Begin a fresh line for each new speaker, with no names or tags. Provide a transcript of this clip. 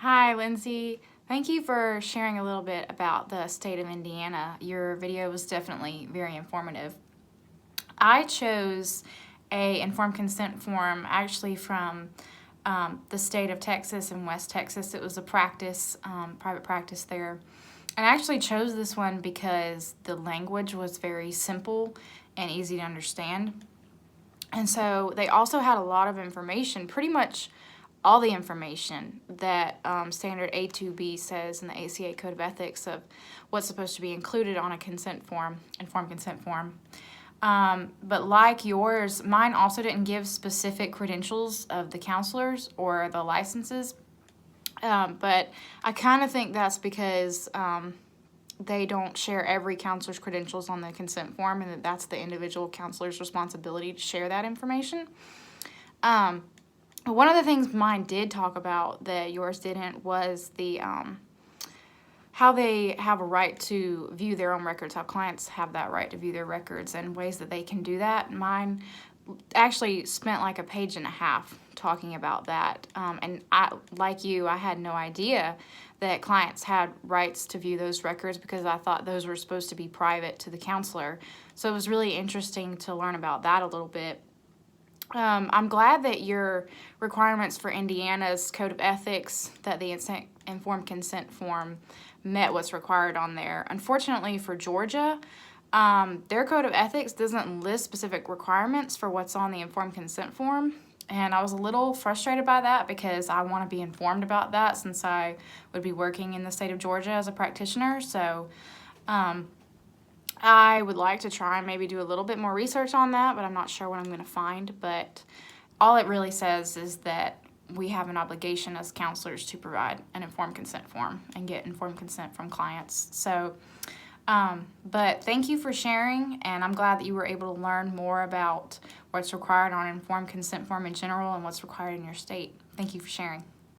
Hi, Lindsay. Thank you for sharing a little bit about the state of Indiana. Your video was definitely very informative. I chose a informed consent form actually from the state of Texas and West Texas. It was a practice, private practice there. And I actually chose this one because the language was very simple and easy to understand. And so they also had a lot of information, pretty much all the information that standard A2B says in the ACA Code of Ethics of what's supposed to be included on a consent form, informed consent form. But like yours, mine also didn't give specific credentials of the counselors or the licenses. But I kind of think that's because they don't share every counselor's credentials on the consent form, and that's the individual counselor's responsibility to share that information. One of the things mine did talk about that yours didn't was the how they have a right to view their own records, how clients have that right to view their records and ways that they can do that. Mine actually spent like a page and a half talking about that. And I, like you, I had no idea that clients had rights to view those records because I thought those were supposed to be private to the counselor. So it was really interesting to learn about that a little bit. I'm glad that your requirements for Indiana's Code of Ethics, that the informed consent form met what's required on there. Unfortunately for Georgia, their Code of Ethics doesn't list specific requirements for what's on the informed consent form. And I was a little frustrated by that because I want to be informed about that since I would be working in the state of Georgia as a practitioner. So I would like to try and maybe do a little bit more research on that, but I'm not sure what I'm going to find. But all it really says is that we have an obligation as counselors to provide an informed consent form and get informed consent from clients. So, but thank you for sharing, and I'm glad that you were able to learn more about what's required on an informed consent form in general and what's required in your state. Thank you for sharing.